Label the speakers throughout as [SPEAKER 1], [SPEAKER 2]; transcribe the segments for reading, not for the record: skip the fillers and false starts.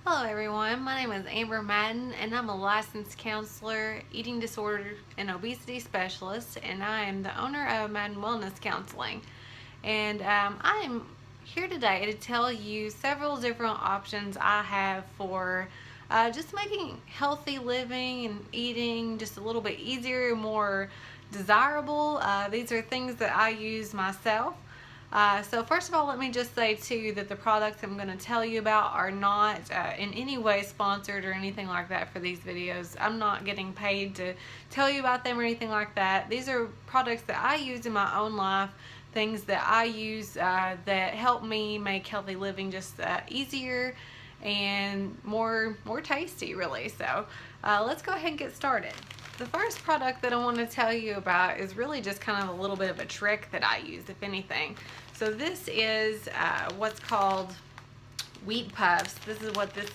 [SPEAKER 1] Hello everyone, my name is Amber Madden and I'm a licensed counselor, eating disorder and obesity specialist, and I am the owner of Madden Wellness Counseling. And I am here today to tell you several different options I have for just making healthy living and eating just a little bit easier, more desirable. These are things that I use myself. So first of all, let me just say too that the products I'm going to tell you about are not in any way sponsored or anything like that for these videos. I'm not getting paid to tell you about them or anything like that. These are products that I use in my own life, things that I use that help me make healthy living just easier and more tasty, really. So let's go ahead and get started. The first product that I want to tell you about is really just kind of a little bit of a trick that I use, if anything. So this is what's called wheat puffs. This is what this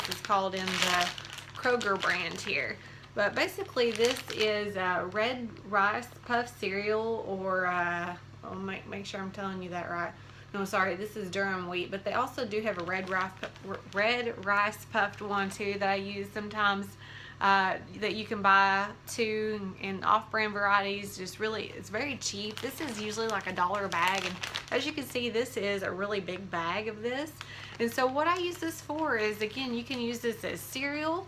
[SPEAKER 1] is called in the Kroger brand here. But basically this is red rice puff cereal, or I'll make sure I'm telling you that right. No, sorry, this is durum wheat, but they also do have a red rice puffed one too that I use sometimes. That you can buy too in off-brand varieties. Just really, it's very cheap. This is usually like $1 a bag, and as you can see, this is a really big bag of this. And so what I use this for is, again, you can use this as cereal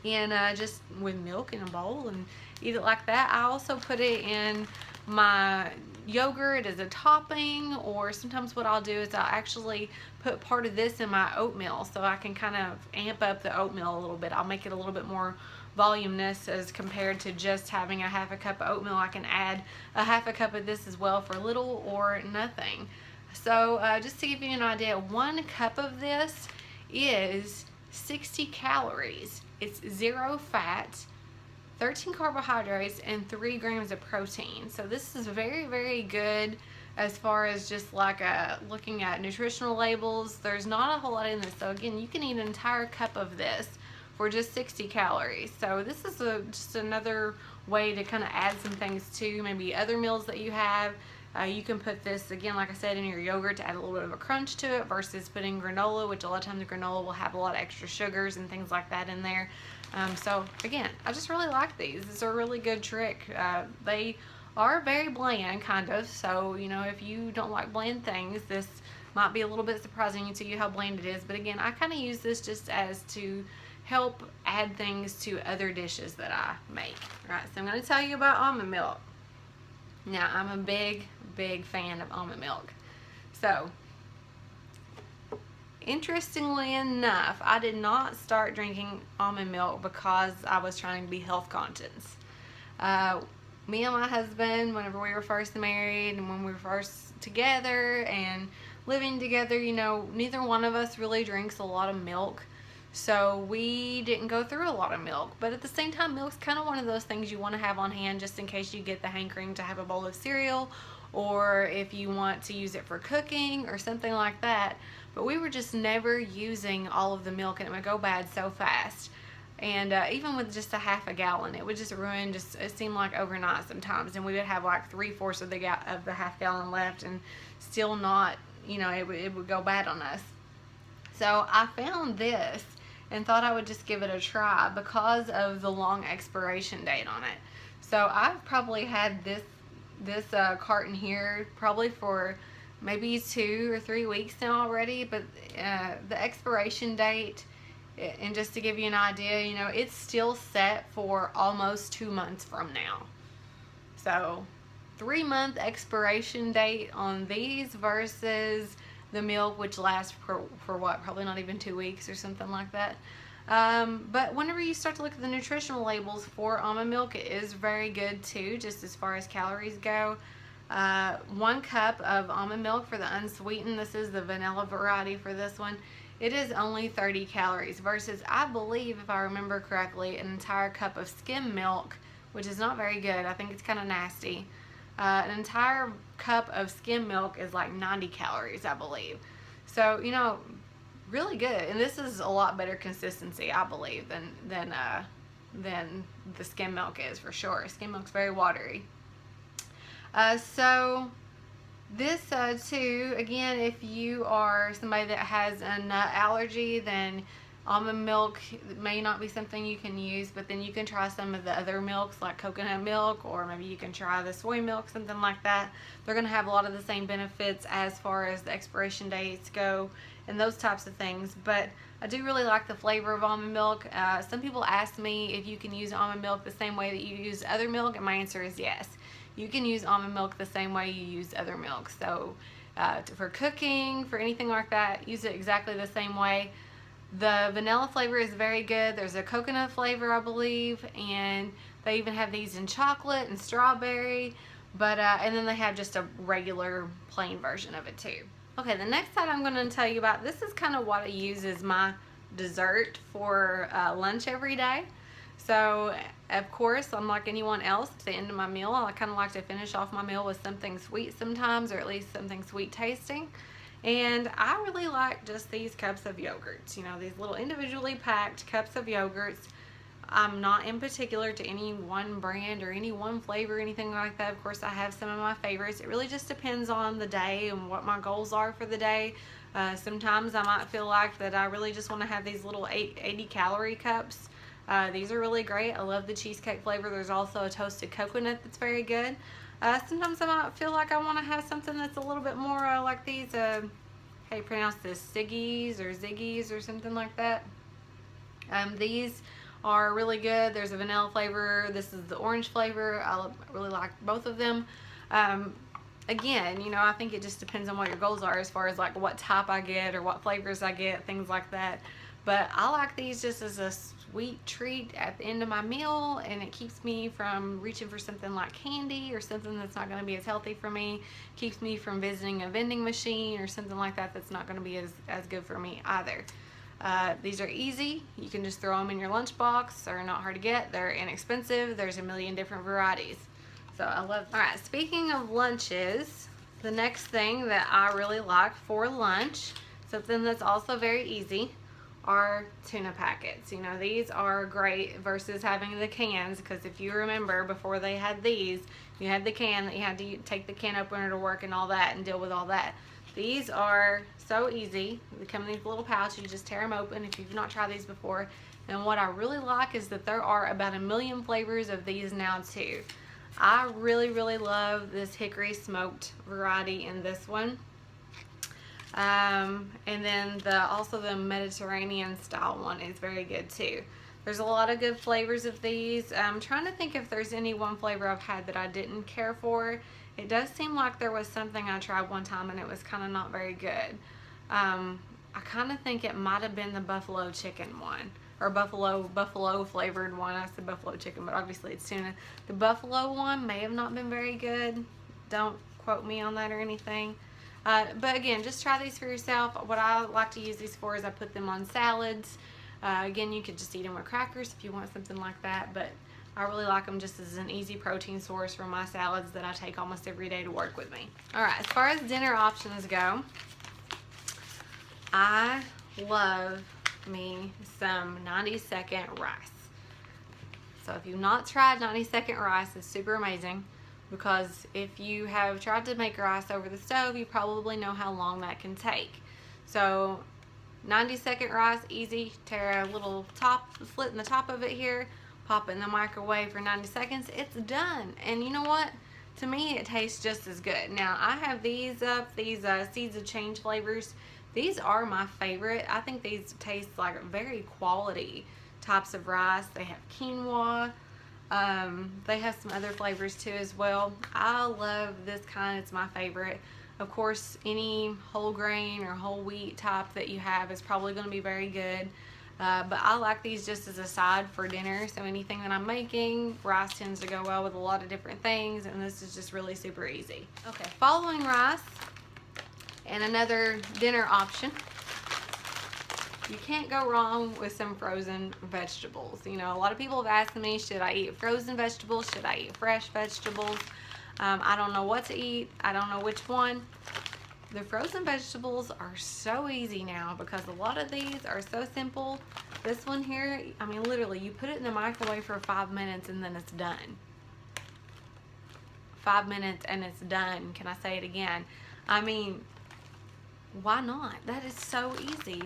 [SPEAKER 1] and just with milk in a bowl and eat it like that. I also put it in my yogurt as a topping, or sometimes what I'll do is I'll actually put part of this in my oatmeal so I can kind of amp up the oatmeal a little bit. I'll make it a little bit more voluminous as compared to just having a half a cup of oatmeal. I can add a half a cup of this as well for little or nothing. So just to give you an idea, 1 cup of this is 60 calories. It's 0 fat, 13 carbohydrates, and 3 grams of protein. So this is very, very good as far as just like looking at nutritional labels. There's not a whole lot in this. So again, you can eat an entire cup of this for just 60 calories. So this is just another way to kind of add some things to maybe other meals that you have. You can put this, again, like I said, in your yogurt to add a little bit of a crunch to it versus putting granola, which a lot of times granola will have a lot of extra sugars and things like that in there. So again, I just really like these. It's a really good trick. They are very bland, kind of. So, you know, if you don't like bland things, this might be a little bit surprising to you how bland it is. But again, I kind of use this just as to help add things to other dishes that I make. All right, so I'm going to tell you about almond milk. Now, I'm a big fan of almond milk. So, interestingly enough, I did not start drinking almond milk because I was trying to be health conscious. Me and my husband, whenever we were first married and when we were first together and living together, you know, neither one of us really drinks a lot of milk. So we didn't go through a lot of milk. But at the same time, milk's kind of one of those things you want to have on hand just in case you get the hankering to have a bowl of cereal, or if you want to use it for cooking or something like that. But we were just never using all of the milk, and it would go bad so fast. And even with just a half a gallon, it would just ruin, it seemed like overnight sometimes. And we would have like 3/4 of the half gallon left and still not, you know, it would go bad on us. So I found this and thought I would just give it a try because of the long expiration date on it. So I've probably had this carton here probably for maybe 2 or 3 weeks now already, but the expiration date, and just to give you an idea, you know, it's still set for almost 2 months from now. So 3-month expiration date on these versus the milk, which lasts for what, probably not even 2 weeks or something like that. But whenever you start to look at the nutritional labels for almond milk, it is very good too, just as far as calories go. 1 cup of almond milk for the unsweetened, this is the vanilla variety for this one, it is only 30 calories versus, I believe, if I remember correctly, an entire cup of skim milk, which is not very good. I think it's kind of nasty. An entire cup of skim milk is like 90 calories, I believe. So, you know, really good. And this is a lot better consistency, I believe, than the skim milk is, for sure. Skim milk's very watery. So this too, again, if you are somebody that has a nut allergy, then Almond milk may not be something you can use, but then you can try some of the other milks like coconut milk, or maybe you can try the soy milk, something like that. They're going to have a lot of the same benefits as far as the expiration dates go and those types of things. But I do really like the flavor of almond milk. Some people ask me if you can use almond milk the same way that you use other milk, and my answer is yes. You can use almond milk the same way you use other milk. So for cooking, for anything like that, use it exactly the same way. The vanilla flavor is very good. There's a coconut flavor, I believe, and they even have these in chocolate and strawberry. But and then they have just a regular plain version of it too. Okay, the next item I'm going to tell you about, this is kind of what I use as my dessert for lunch every day. So, of course, unlike anyone else, at the end of my meal, I kind of like to finish off my meal with something sweet sometimes, or at least something sweet tasting. And I really like just these cups of yogurts, you know, these little individually packed cups of yogurts. I'm not in particular to any one brand or any one flavor or anything like that. Of course, I have some of my favorites. It really just depends on the day and what my goals are for the day. Sometimes I might feel like that I really just want to have these little 80 calorie cups. These are really great. I love the cheesecake flavor. There's also a toasted coconut that's very good. Sometimes I might feel like I want to have something that's a little bit more like these, how you pronounce this, Siggies or Ziggies or something like that. These are really good. There's a vanilla flavor. This is the orange flavor. I really like both of them. Again, you know, I think it just depends on what your goals are as far as like what type I get or what flavors I get, things like that. But I like these just as a sweet treat at the end of my meal, and it keeps me from reaching for something like candy or something that's not going to be as healthy for me. Keeps me from visiting a vending machine or something like that that's not going to be as good for me either. These are easy. You can just throw them in your lunchbox. They're not hard to get. They're inexpensive. There's a million different varieties. So I love them. Alright, speaking of lunches, the next thing that I really like for lunch, something that's also very easy, are tuna packets. You know, these are great versus having the cans, because if you remember, before they had these, you had the can that you had to take the can opener to work and all that and deal with all that. These are so easy. They come in these little pouches. You just tear them open if you've not tried these before. And what I really like is that there are about 1 million flavors of these now too. I really, really love this hickory smoked variety in this one. And then also the Mediterranean style one is very good too. There's a lot of good flavors of these. I'm trying to think if there's any one flavor I've had that I didn't care for. It does seem like there was something I tried one time and it was kind of not very good. I kind of think it might have been the buffalo chicken one, or buffalo flavored one. I said buffalo chicken, but obviously it's tuna. The buffalo one may have not been very good. Don't quote me on that or anything. But again, just try these for yourself. What I like to use these for is I put them on salads. Again, you could just eat them with crackers if you want something like that, but I really like them just as an easy protein source for my salads that I take almost every day to work with me. Alright, as far as dinner options go, I love me some 90-second rice. So if you've not tried 90-second rice, it's super amazing, because if you have tried to make rice over the stove, you probably know how long that can take. So 90-second rice, easy. Tear a little slit in the top of it here, pop it in the microwave for 90 seconds, it's done. And you know what? To me, it tastes just as good. Now, I have these Seeds of Change flavors. These are my favorite. I think these taste like very quality types of rice. They have quinoa. They have some other flavors too as well. I love this kind. It's my favorite. Of course, any whole grain or whole wheat type that you have is probably going to be very good. But I like these just as a side for dinner. So anything that I'm making, rice tends to go well with a lot of different things, and this is just really super easy. Okay, following rice and another dinner option, you can't go wrong with some frozen vegetables. You know, a lot of people have asked me, should I eat frozen vegetables? Should I eat fresh vegetables? I don't know what to eat. I don't know which one. The frozen vegetables are so easy now because a lot of these are so simple. This one here, I mean, literally, you put it in the microwave for 5 minutes and then it's done. 5 minutes and it's done. Can I say it again? I mean, why not? That is so easy.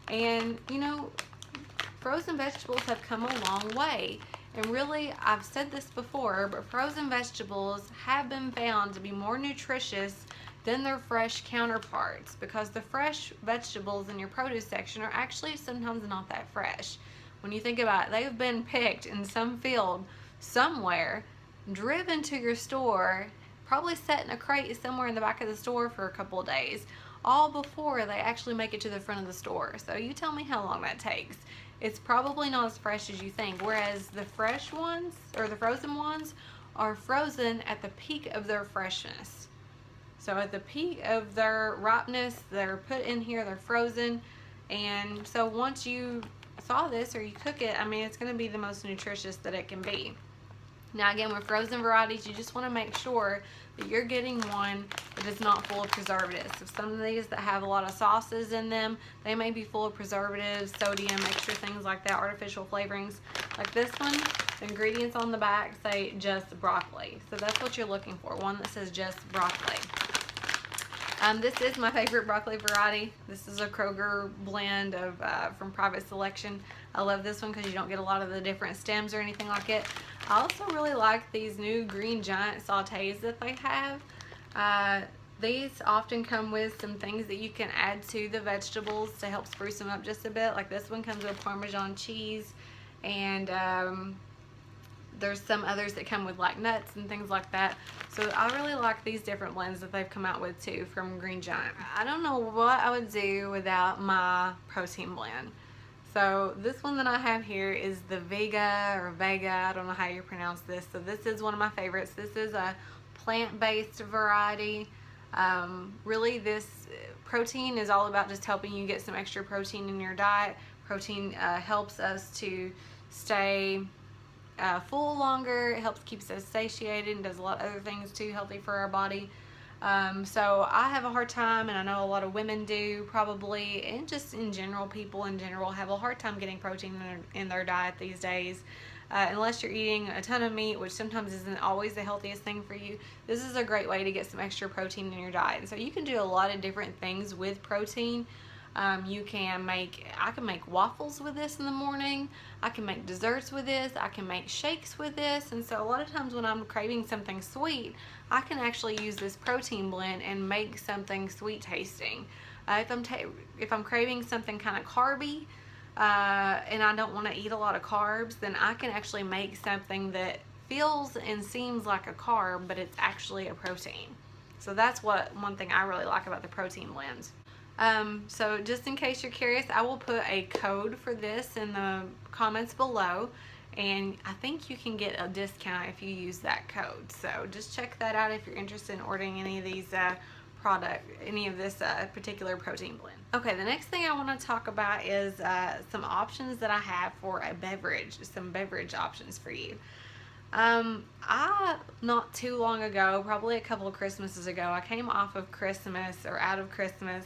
[SPEAKER 1] And, you know, frozen vegetables have come a long way. And really, I've said this before, but frozen vegetables have been found to be more nutritious than their fresh counterparts, because the fresh vegetables in your produce section are actually sometimes not that fresh. When you think about it, they've been picked in some field somewhere, driven to your store, probably set in a crate somewhere in the back of the store for a couple of days, all before they actually make it to the front of the store. So you tell me how long that takes. It's probably not as fresh as you think, whereas the fresh ones, or the frozen ones, are frozen at the peak of their freshness. So at the peak of their ripeness, they're put in here, they're frozen, and so once you thaw this or you cook it, I mean, it's going to be the most nutritious that it can be. Now again, with frozen varieties, you just want to make sure that you're getting one that is not full of preservatives. So some of these that have a lot of sauces in them, they may be full of preservatives, sodium, extra things like that, artificial flavorings. Like this one, the ingredients on the back say just broccoli. So that's what you're looking for, one that says just broccoli. This is my favorite broccoli variety. This is a Kroger blend of from Private Selection. I love this one because you don't get a lot of the different stems or anything like it. I also really like these new green giant sautés that they have. These often come with some things that you can add to the vegetables to help spruce them up just a bit. Like this one comes with Parmesan cheese, and there's some others that come with like nuts and things like that. So I really like these different blends that they've come out with too from Green Giant. I don't know what I would do without my protein blend. So this one that I have here is the Vega or Vega, I don't know how you pronounce this. So this is one of my favorites. This is a plant-based variety. Really this protein is all about just helping you get some extra protein in your diet. Protein helps us to stay full longer. It helps keep us satiated and does a lot of other things too, healthy for our body. So I have a hard time, and I know a lot of women do probably, and just in general, people in general have a hard time getting protein in their diet these days. Unless you're eating a ton of meat, which sometimes isn't always the healthiest thing for you. This is a great way to get some extra protein in your diet. And so you can do a lot of different things with protein. I can make waffles with this in the morning. I can make desserts with this. I can make shakes with this. And so a lot of times when I'm craving something sweet, I can actually use this protein blend and make something sweet tasting. If I'm craving something kind of carby, and I don't want to eat a lot of carbs, then I can actually make something that feels and seems like a carb, but it's actually a protein. So that's one thing I really like about the protein blends. So just in case you're curious, I will put a code for this in the comments below, and I think you can get a discount if you use that code. So just check that out if you're interested in ordering any of these any of this particular protein blend. Okay, the next thing I want to talk about is some options that I have for a beverage, some beverage options for you. Not too long ago, probably a couple of Christmases ago, I came off of Christmas, or out of Christmas,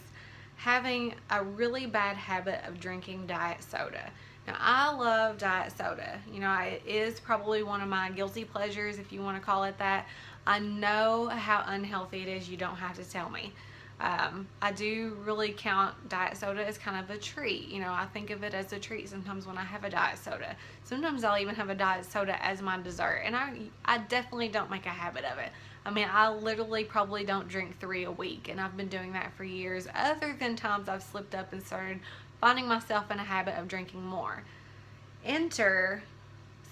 [SPEAKER 1] having a really bad habit of drinking diet soda. Now, I love diet soda. You know, it is probably one of my guilty pleasures, if you want to call it that. I know how unhealthy it is. You don't have to tell me. I do really count diet soda as kind of a treat. You know, I think of it as a treat sometimes when I have a diet soda. Sometimes I'll even have a diet soda as my dessert, and I definitely don't make a habit of it. I mean, I literally probably don't drink 3 a week, and I've been doing that for years, other than times I've slipped up and started finding myself in a habit of drinking more. Enter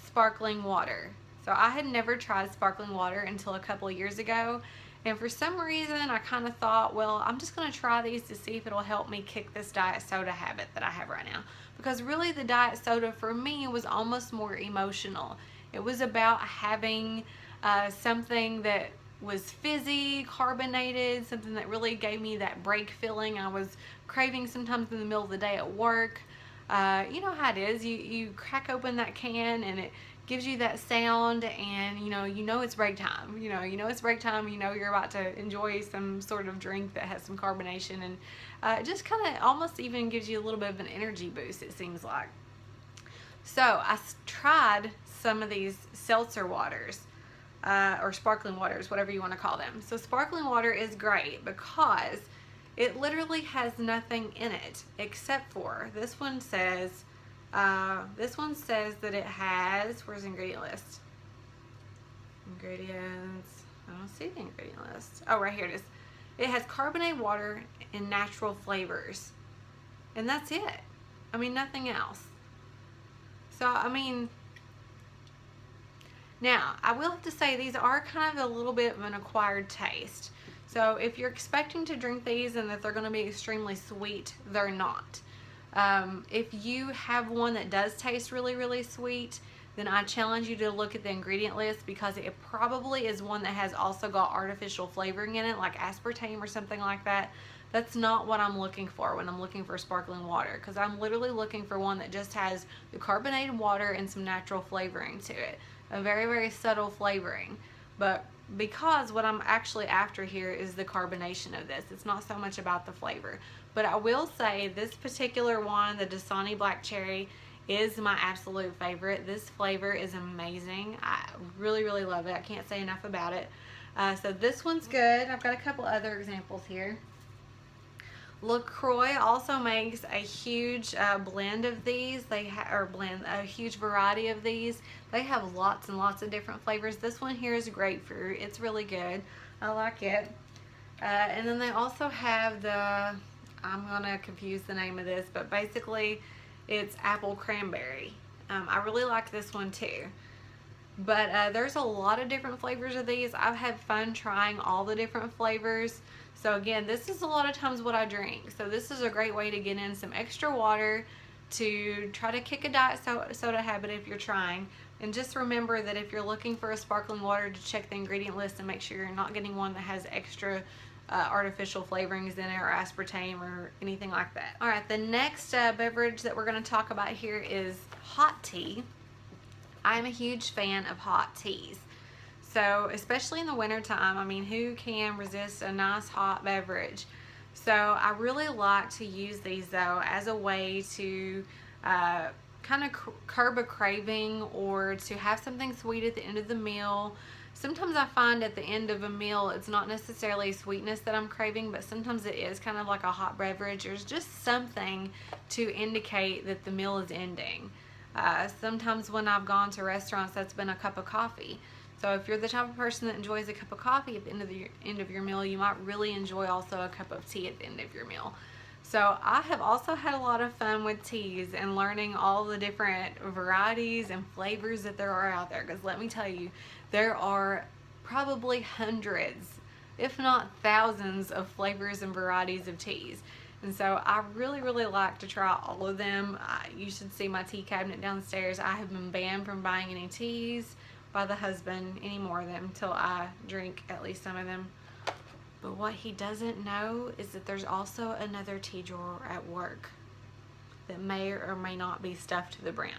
[SPEAKER 1] sparkling water. So I had never tried sparkling water until a couple of years ago, and for some reason I kind of thought, well, I'm just going to try these to see if it'll help me kick this diet soda habit that I have right now. Because really the diet soda for me was almost more emotional. It was about having something that was fizzy, carbonated, something that really gave me that break feeling I was craving sometimes in the middle of the day at work. You know how it is. You crack open that can and it gives you that sound, and you know it's break time. You know it's break time. You know you're about to enjoy some sort of drink that has some carbonation, and it just kind of almost even gives you a little bit of an energy boost, it seems like. So I tried some of these seltzer waters, or sparkling waters, whatever you want to call them. So sparkling water is great because it literally has nothing in it except for, this one says This one says that it has, where's the ingredient list? Ingredients, I don't see the ingredient list. Oh, right here it is. It has carbonated water and natural flavors. And that's it. I mean, nothing else. So, I mean, now, I will have to say these are kind of a little bit of an acquired taste. So if you're expecting to drink these and that they're going to be extremely sweet, they're not. If you have one that does taste really, really sweet, then I challenge you to look at the ingredient list, because it probably is one that has also got artificial flavoring in it, like aspartame or something like that. That's not what I'm looking for when I'm looking for sparkling water, because I'm literally looking for one that just has the carbonated water and some natural flavoring to it. A very, very subtle flavoring. But because what I'm actually after here is the carbonation of this. It's not so much about the flavor. But I will say this particular one, the Dasani Black Cherry, is my absolute favorite. This flavor is amazing. I really, really love it. I can't say enough about it. So this one's good. I've got a couple other examples here. LaCroix also makes a huge blend of these. They blend a huge variety of these. They have lots and lots of different flavors. This one here is grapefruit. It's really good. I like it. And then they also have the, I'm gonna confuse the name of this, but basically it's apple cranberry. I really like this one too. But there's a lot of different flavors of these. I've had fun trying all the different flavors. So again, this is a lot of times what I drink. So this is a great way to get in some extra water to try to kick a diet soda habit if you're trying. And just remember that if you're looking for a sparkling water, to check the ingredient list and make sure you're not getting one that has extra artificial flavorings in it, or aspartame or anything like that. All right, the next beverage that we're going to talk about here is hot tea. I'm a huge fan of hot teas. So especially in the winter time, I mean, who can resist a nice hot beverage? So I really like to use these though as a way to kind of curb a craving, or to have something sweet at the end of the meal. Sometimes I find at the end of a meal, it's not necessarily sweetness that I'm craving, but sometimes it is kind of like a hot beverage. There's just something to indicate that the meal is ending. Sometimes when I've gone to restaurants, that's been a cup of coffee. So if you're the type of person that enjoys a cup of coffee at the end of your meal, you might really enjoy also a cup of tea at the end of your meal. So I have also had a lot of fun with teas and learning all the different varieties and flavors that there are out there. Because let me tell you, there are probably hundreds, if not thousands, of flavors and varieties of teas. And so I really, really like to try all of them. You should see my tea cabinet downstairs. I have been banned from buying any teas by the husband, any more of them, until I drink at least some of them. But what he doesn't know is that there's also another tea drawer at work that may or may not be stuffed to the brim.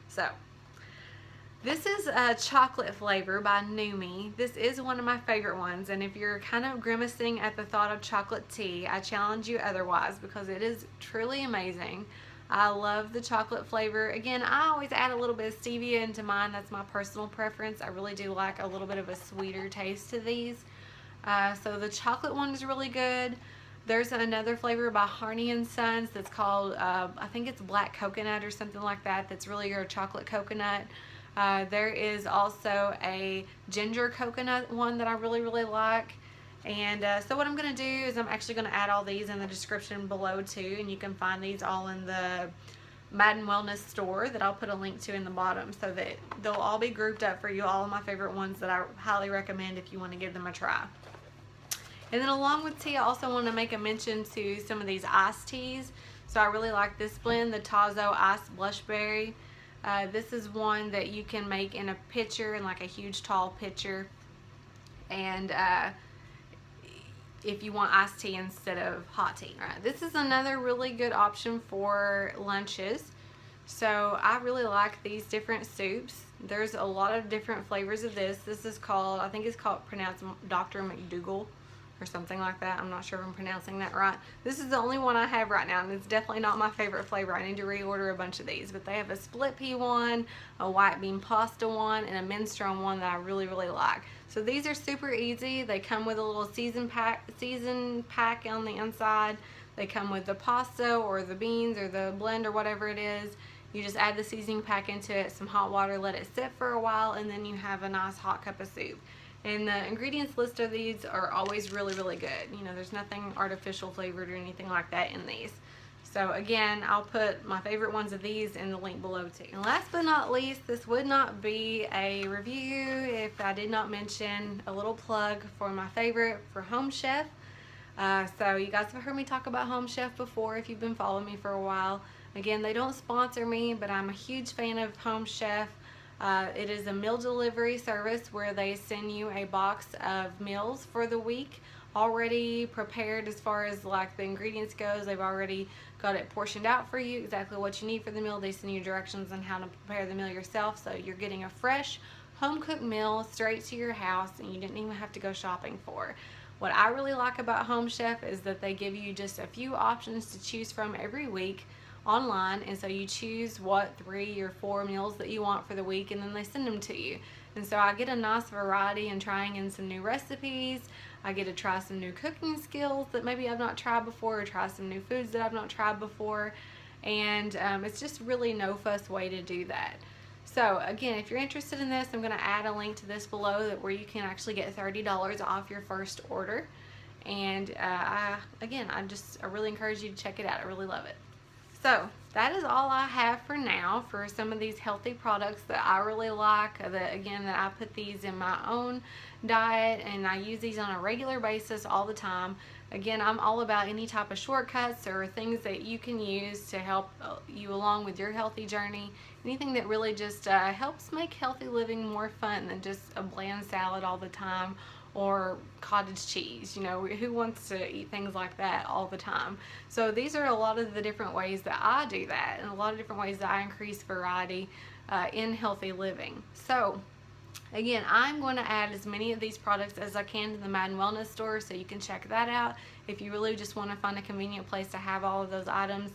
[SPEAKER 1] So this is a chocolate flavor by Numi. This is one of my favorite ones, and if you're kind of grimacing at the thought of chocolate tea, I challenge you otherwise, because it is truly amazing. I love the chocolate flavor. Again, I always add a little bit of stevia into mine. That's my personal preference. I really do like a little bit of a sweeter taste to these. So the chocolate one is really good. There's another flavor by Harney & Sons that's called, I think it's black coconut or something like that. That's really your chocolate coconut. There is also a ginger coconut one that I really, really like. And so what I'm going to do is I'm actually going to add all these in the description below too, and you can find these all in the Madden Wellness store that I'll put a link to in the bottom, so that they'll all be grouped up for you, all of my favorite ones that I highly recommend if you want to give them a try. And then along with tea, I also want to make a mention to some of these iced teas. So I really like this blend, the Tazo Iced Blushberry. This is one that you can make in a pitcher, in like a huge tall pitcher. And if you want iced tea instead of hot tea. All right, this is another really good option for lunches. So I really like these different soups. There's a lot of different flavors of this. This is called, I think it's called, pronounced Dr. McDougal or something like that. I'm not sure if I'm pronouncing that right. This is the only one I have right now, and it's definitely not my favorite flavor. I need to reorder a bunch of these, but they have a split pea one, a white bean pasta one, and a minestrone one that I really, really like. So these are super easy. They come with a little season pack on the inside. They come with the pasta or the beans or the blend or whatever it is. You just add the seasoning pack into it, some hot water, let it sit for a while, and then you have a nice hot cup of soup. And the ingredients list of these are always really, really good. You know, there's nothing artificial flavored or anything like that in these. So again, I'll put my favorite ones of these in the link below too. And last but not least, this would not be a review if I did not mention a little plug for my favorite, for Home Chef. So you guys have heard me talk about Home Chef before if you've been following me for a while. Again, they don't sponsor me, but I'm a huge fan of Home Chef. It is a meal delivery service where they send you a box of meals for the week already prepared as far as like the ingredients goes. They've already got it portioned out for you, exactly what you need for the meal. They send you directions on how to prepare the meal yourself, so you're getting a fresh home cooked meal straight to your house and you didn't even have to go shopping for. What I really like about Home Chef is that they give you just a few options to choose from every week online, and so you choose what 3 or 4 meals that you want for the week, and then they send them to you. And so I get a nice variety in trying in some new recipes. I get to try some new cooking skills that maybe I've not tried before, or try some new foods that I've not tried before, and it's just really no fuss way to do that. So again, if you're interested in this, I'm going to add a link to this below where you can actually get $30 off your first order. And I really encourage you to check it out. I really love it. So that is all I have for now for some of these healthy products that I really like. That I put these in my own diet and I use these on a regular basis all the time. Again, I'm all about any type of shortcuts or things that you can use to help you along with your healthy journey. Anything that really just helps make healthy living more fun than just a bland salad all the time or cottage cheese. You know, who wants to eat things like that all the time? So these are a lot of the different ways that I do that, and a lot of different ways that I increase variety in healthy living. So again, I'm going to add as many of these products as I can to the Madden Wellness store, so you can check that out if you really just want to find a convenient place to have all of those items.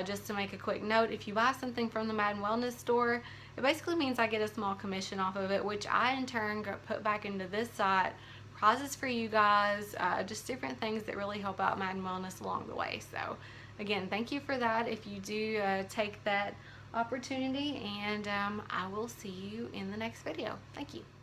[SPEAKER 1] Just to make a quick note, if you buy something from the Madden Wellness store, it basically means I get a small commission off of it, which I in turn put back into this site, prizes for you guys, just different things that really help out Madden Wellness along the way. So again, thank you for that if you do take that opportunity, and I will see you in the next video. Thank you.